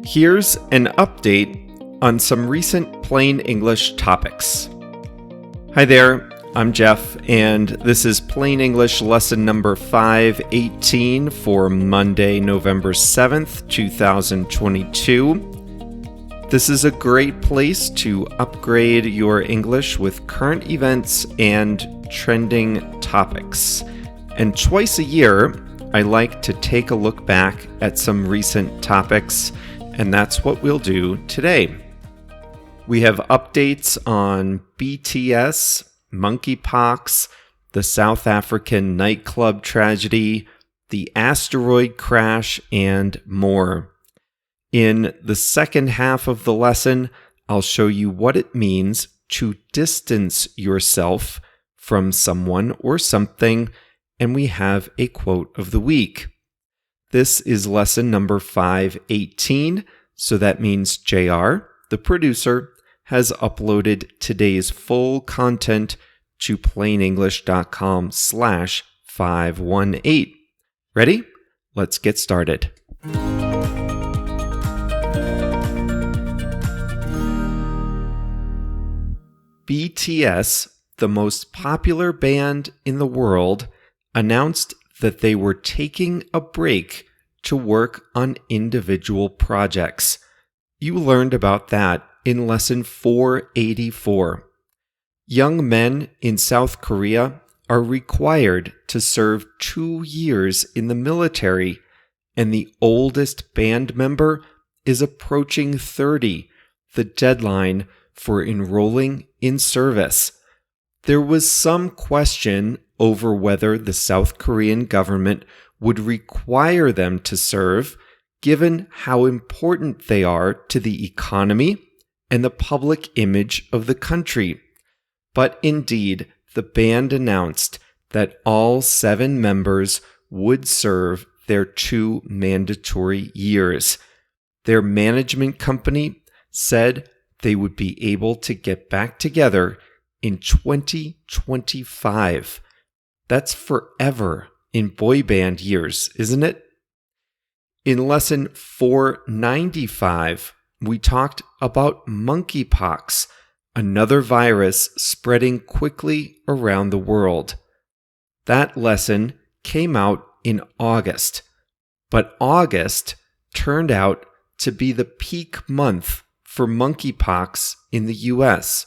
Here's an update on some recent plain English topics. Hi there, I'm Jeff, and this is Plain English lesson number 518 for Monday, November 7th, 2022. This is a great place to upgrade your English with current events and trending topics. And twice a year, I like to take a look back at some recent topics, and that's what we'll do today. We have updates on BTS, monkeypox, the South African nightclub tragedy, the asteroid crash, and more. In the second half of the lesson, I'll show you what it means to distance yourself from someone or something, and we have a quote of the week. This is lesson number 518, so that means JR, the producer, has uploaded today's full content to plainenglish.com/518. Ready? Let's get started. BTS, the most popular band in the world, announced that they were taking a break to work on individual projects. You learned about that in lesson 484. Young men in South Korea are required to serve 2 years in the military, and the oldest band member is approaching 30, the deadline for enrolling in service. There was some question over whether the South Korean government would require them to serve, given how important they are to the economy and the public image of the country. But indeed, the band announced that all 7 members would serve their 2 mandatory years. Their management company said they would be able to get back together in 2025. That's forever in boy band years, isn't it? In lesson 495, we talked about monkeypox, another virus spreading quickly around the world. That lesson came out in August, but August turned out to be the peak month for monkeypox in the US.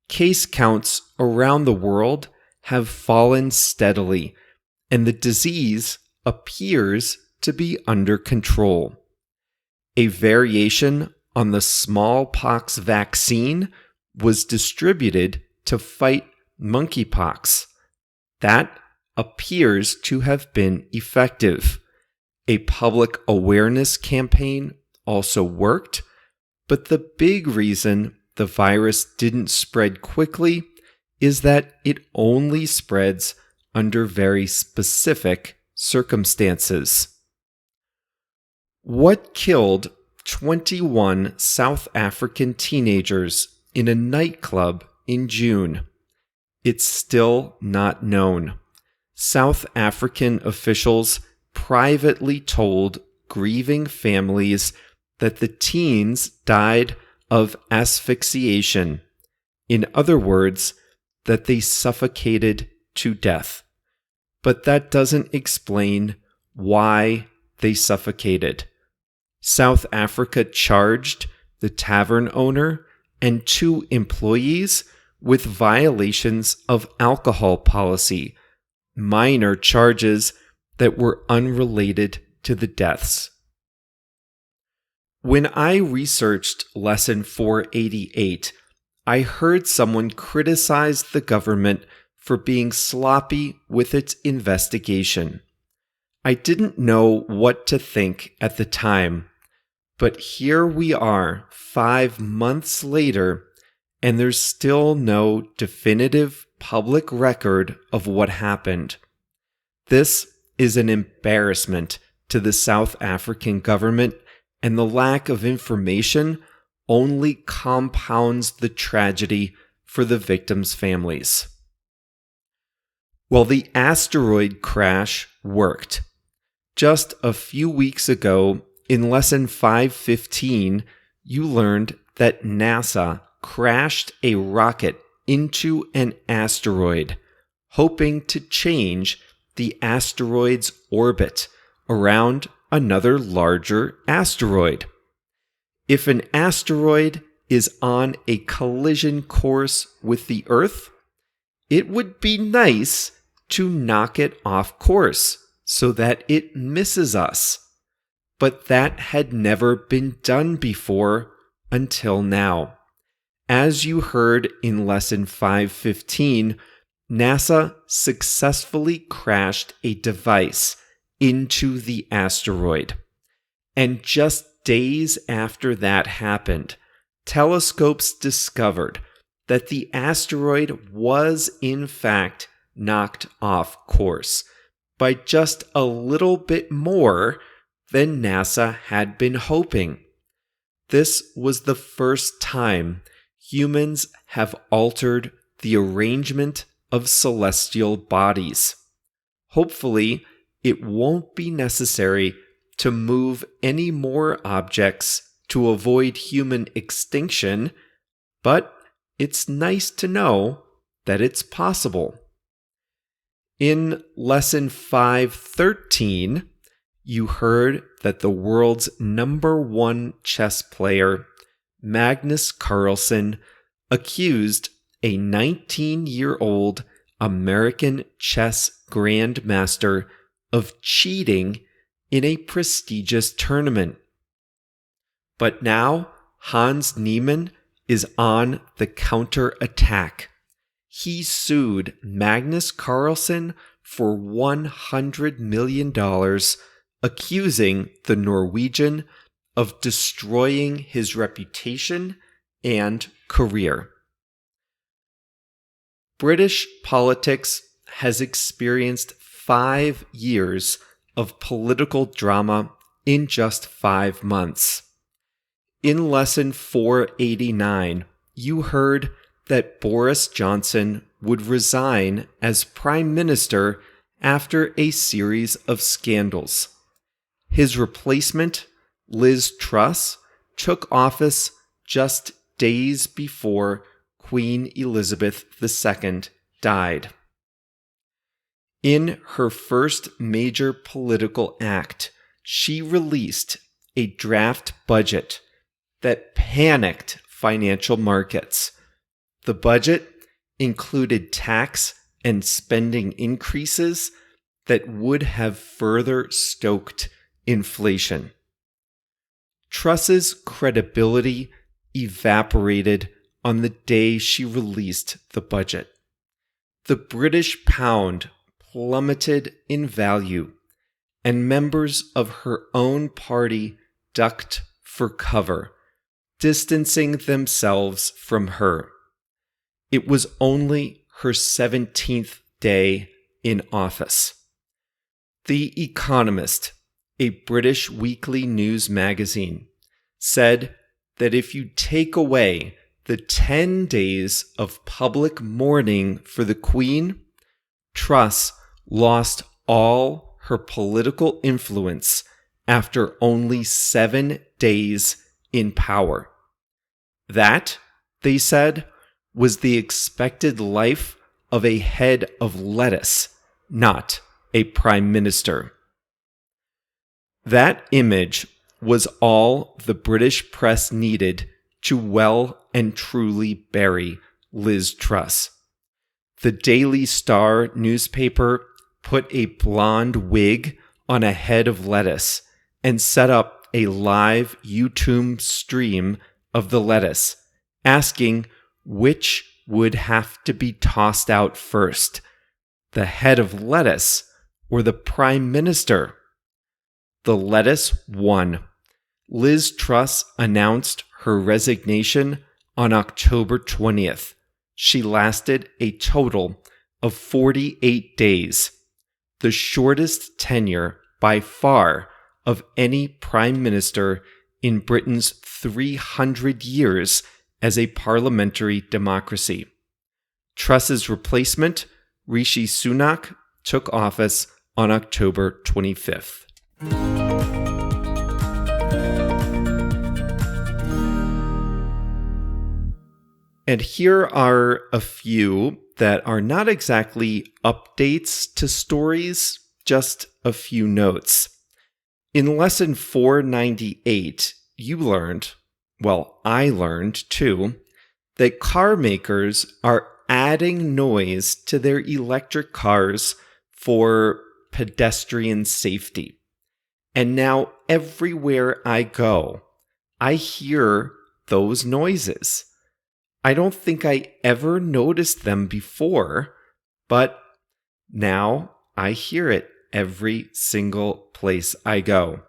Case counts around the world have fallen steadily, and the disease appears to be under control. A variation on the smallpox vaccine was distributed to fight monkeypox. That appears to have been effective. A public awareness campaign also worked, but the big reason the virus didn't spread quickly is that it only spreads under very specific circumstances. What killed 21 South African teenagers in a nightclub in June? It's still not known. South African officials privately told grieving families that the teens died of asphyxiation. In other words, that they suffocated to death. But that doesn't explain why they suffocated. South Africa charged the tavern owner and 2 employees with violations of alcohol policy, minor charges that were unrelated to the deaths. When I researched lesson 488, I heard someone criticize the government for being sloppy with its investigation. I didn't know what to think at the time, but here we are 5 months later, and there's still no definitive public record of what happened. This is an embarrassment to the South African government, and the lack of information only compounds the tragedy for the victims' families. Well, the asteroid crash worked. Just a few weeks ago, In lesson 515, you learned that NASA crashed a rocket into an asteroid, hoping to change the asteroid's orbit around another larger asteroid. If an asteroid is on a collision course with the Earth, it would be nice to knock it off course so that it misses us. But that had never been done before until now. As you heard in lesson 515, NASA successfully crashed a device into the asteroid. And just days after that happened, telescopes discovered that the asteroid was in fact knocked off course by just a little bit more than NASA had been hoping. This was the first time humans have altered the arrangement of celestial bodies. Hopefully, it won't be necessary to move any more objects to avoid human extinction, but it's nice to know that it's possible. In lesson 513, you heard that the world's #1 chess player, Magnus Carlsen, accused a 19-year-old American chess grandmaster of cheating in a prestigious tournament. But now Hans Niemann is on the counterattack. He sued Magnus Carlsen for $100 million, accusing the Norwegian of destroying his reputation and career. British politics has experienced 5 years of political drama in just 5 months. In lesson 489, you heard that Boris Johnson would resign as Prime Minister after a series of scandals. His replacement, Liz Truss, took office just days before Queen Elizabeth II died. In her first major political act, she released a draft budget that panicked financial markets. The budget included tax and spending increases that would have further stoked inflation. Truss's credibility evaporated on the day she released the budget. The British pound plummeted in value, and members of her own party ducked for cover, distancing themselves from her. It was only her 17th day in office. The Economist, a British weekly news magazine, said that if you take away the 10 days of public mourning for the Queen, Truss lost all her political influence after only 7 days in power. That, they said, was the expected life of a head of lettuce, not a prime minister. That image was all the British press needed to well and truly bury Liz Truss. The Daily Star newspaper put a blonde wig on a head of lettuce and set up a live YouTube stream of the lettuce, asking which would have to be tossed out first, the head of lettuce or the prime minister. The lettuce won. Liz Truss announced her resignation on October 20th. She lasted a total of 48 days, the shortest tenure by far of any prime minister in Britain's 300 years as a parliamentary democracy. Truss's replacement, Rishi Sunak, took office on October 25th. And here are a few that are not exactly updates to stories, just a few notes. In lesson 498, you learned, well, I learned too, that car makers are adding noise to their electric cars for pedestrian safety. And now everywhere I go, I hear those noises. I don't think I ever noticed them before, but now I hear it every single place I go.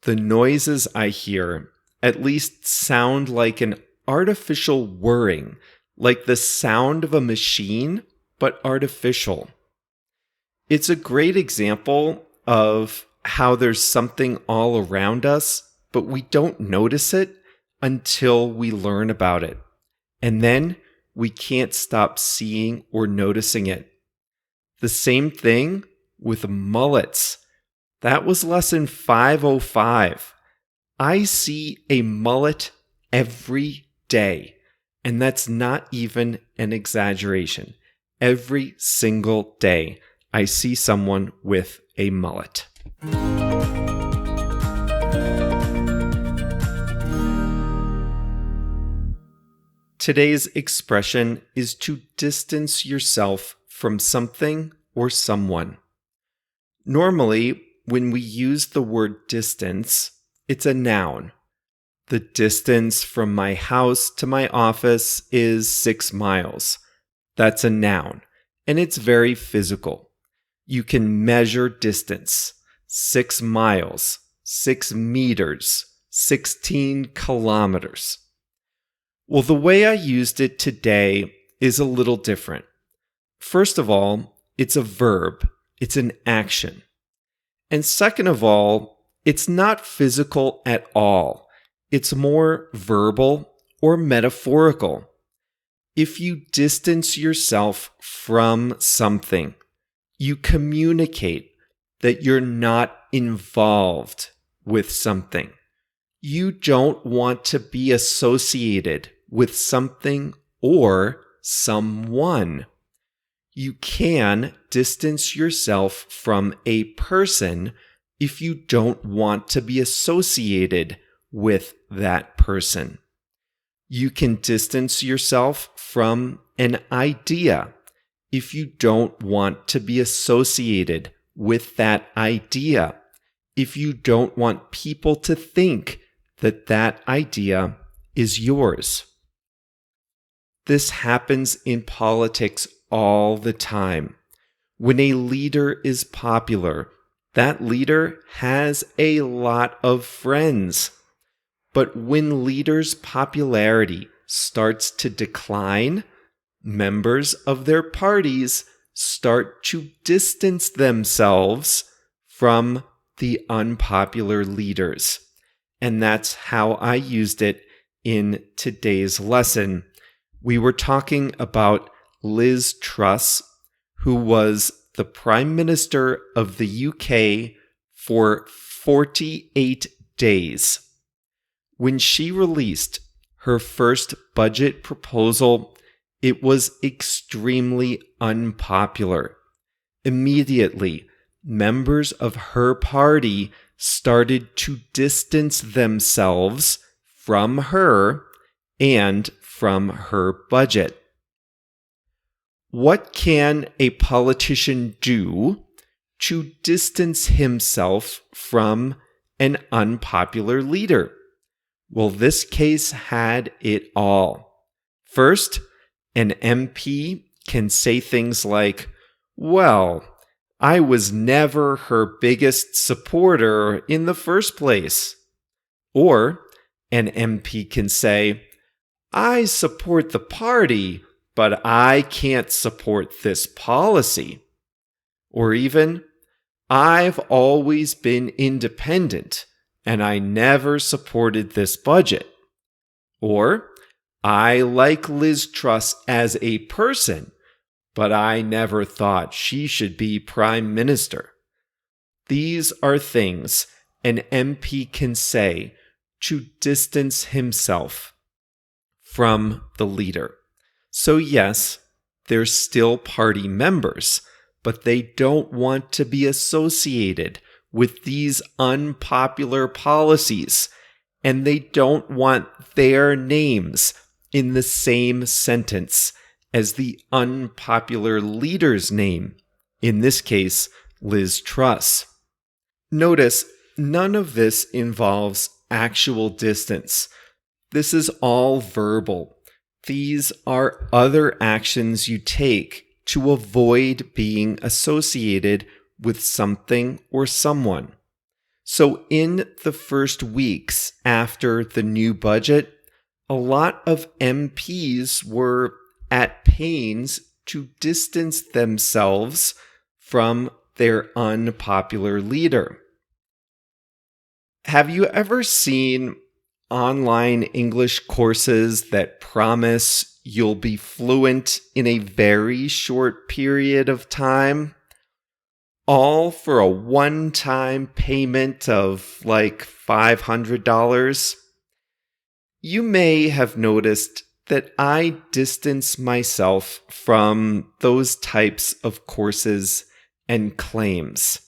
The noises I hear at least sound like an artificial whirring, like the sound of a machine, but artificial. It's a great example of how there's something all around us, but we don't notice it until we learn about it. And then we can't stop seeing or noticing it. The same thing with mullets. That was lesson 505. I see a mullet every day, and that's not even an exaggeration. Every single day, I see someone with a mullet. Today's expression is to distance yourself from something or someone. Normally, when we use the word distance, it's a noun. The distance from my house to my office is 6 miles. That's a noun, and it's very physical. You can measure distance. 6 miles, 6 meters, 16 kilometers. Well, the way I used it today is a little different. First of all, it's a verb. It's an action. And second of all, it's not physical at all. It's more verbal or metaphorical. If you distance yourself from something, you communicate that you're not involved with something. You don't want to be associated with something or someone. You can distance yourself from a person if you don't want to be associated with that person. You can distance yourself from an idea if you don't want to be associated with that idea, if you don't want people to think that that idea is yours. This happens in politics all the time. When a leader is popular, that leader has a lot of friends. But when leaders' popularity starts to decline, members of their parties start to distance themselves from the unpopular leaders. And that's how I used it in today's lesson. We were talking about Liz Truss, who was the Prime Minister of the UK for 48 days. When she released her first budget proposal, it was extremely unpopular. Immediately, members of her party started to distance themselves from her and from her budget. What can a politician do to distance himself from an unpopular leader? Well, this case had it all. First, an MP can say things like, "Well, I was never her biggest supporter in the first place." Or an MP can say, "I support the party, but I can't support this policy." Or even, "I've always been independent, and I never supported this budget." Or, "I like Liz Truss as a person, but I never thought she should be Prime Minister." These are things an MP can say to distance himself from the leader. So yes, they're still party members, but they don't want to be associated with these unpopular policies, and they don't want their names in the same sentence as the unpopular leader's name, in this case, Liz Truss. Notice, none of this involves actual distance. This is all verbal. These are other actions you take to avoid being associated with something or someone. So in the first weeks after the new budget, a lot of MPs were at pains to distance themselves from their unpopular leader. Have you ever seen online English courses that promise you'll be fluent in a very short period of time? All for a one-time payment of like $500? You may have noticed that I distance myself from those types of courses and claims.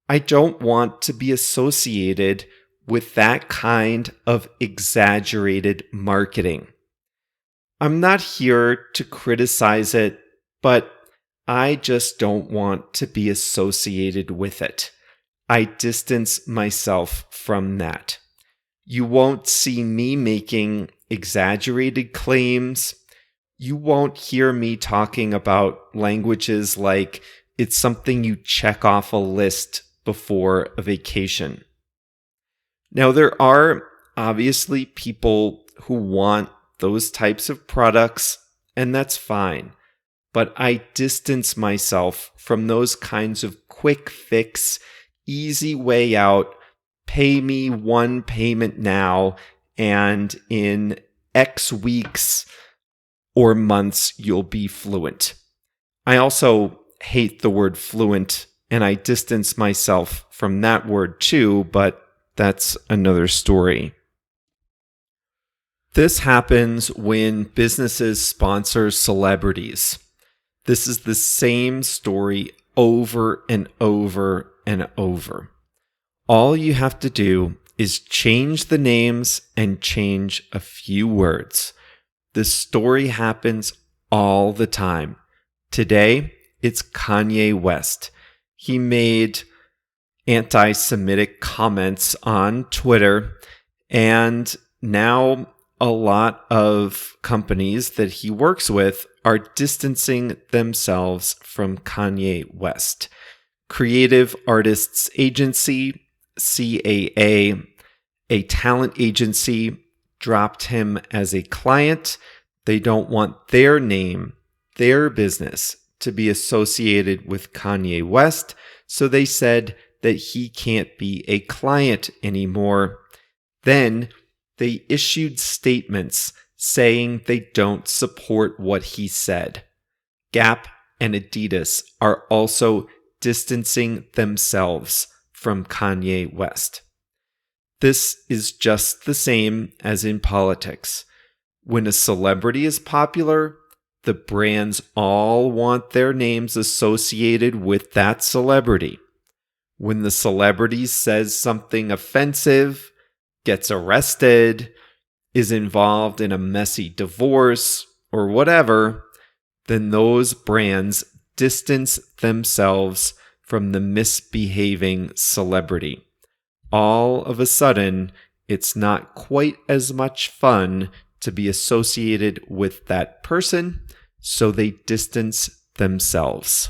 I don't want to be associated with that kind of exaggerated marketing. I'm not here to criticize it, but I just don't want to be associated with it. I distance myself from that. You won't see me making exaggerated claims. You won't hear me talking about languages like it's something you check off a list before a vacation. Now, there are obviously people who want those types of products, and that's fine. But I distance myself from those kinds of quick fix, easy way out, pay me one payment now, and in X weeks or months, you'll be fluent. I also hate the word fluent, and I distance myself from that word too, but that's another story. This happens when businesses sponsor celebrities. This is the same story over and over and over. All you have to do is change the names and change a few words. This story happens all the time. Today, it's Kanye West. He made anti-Semitic comments on Twitter, and now a lot of companies that he works with are distancing themselves from Kanye West. Creative Artists Agency, CAA, a talent agency, dropped him as a client. They don't want their name, their business, to be associated with Kanye West, so they said that he can't be a client anymore. Then they issued statements saying they don't support what he said. Gap and Adidas are also distancing themselves from Kanye West. This is just the same as in politics. When a celebrity is popular, the brands all want their names associated with that celebrity. When the celebrity says something offensive, gets arrested, is involved in a messy divorce, or whatever, then those brands distance themselves from the misbehaving celebrity. All of a sudden, it's not quite as much fun to be associated with that person, so they distance themselves.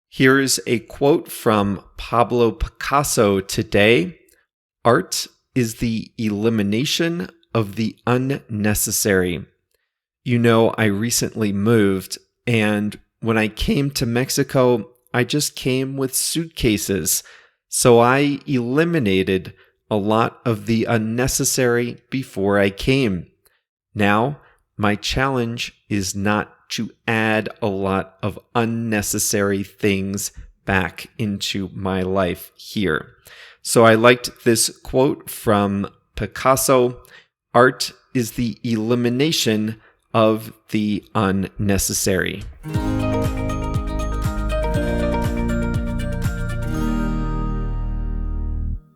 Here's a quote from Pablo Picasso today. Art is the elimination of the unnecessary. You know, I recently moved, and when I came to Mexico, I just came with suitcases. So I eliminated a lot of the unnecessary before I came. Now, my challenge is not to add a lot of unnecessary things back into my life here. So I liked this quote from Picasso: "Art is the elimination of the unnecessary."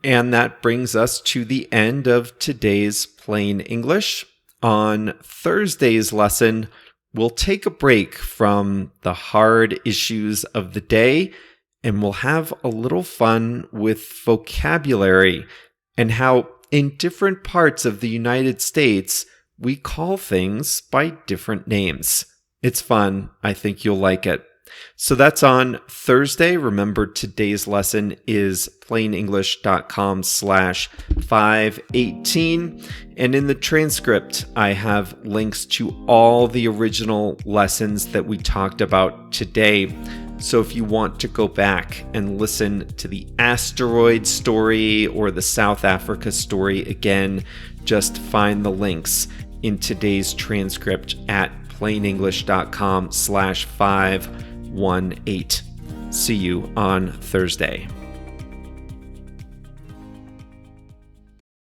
And that brings us to the end of today's Plain English. On Thursday's lesson, we'll take a break from the hard issues of the day, and we'll have a little fun with vocabulary and how in different parts of the United States, we call things by different names. It's fun. I think you'll like it. So that's on Thursday. Remember, today's lesson is plainenglish.com/518. And in the transcript, I have links to all the original lessons that we talked about today. So if you want to go back and listen to the asteroid story or the South Africa story again, just find the links in today's transcript at plainenglish.com/518. See you on Thursday.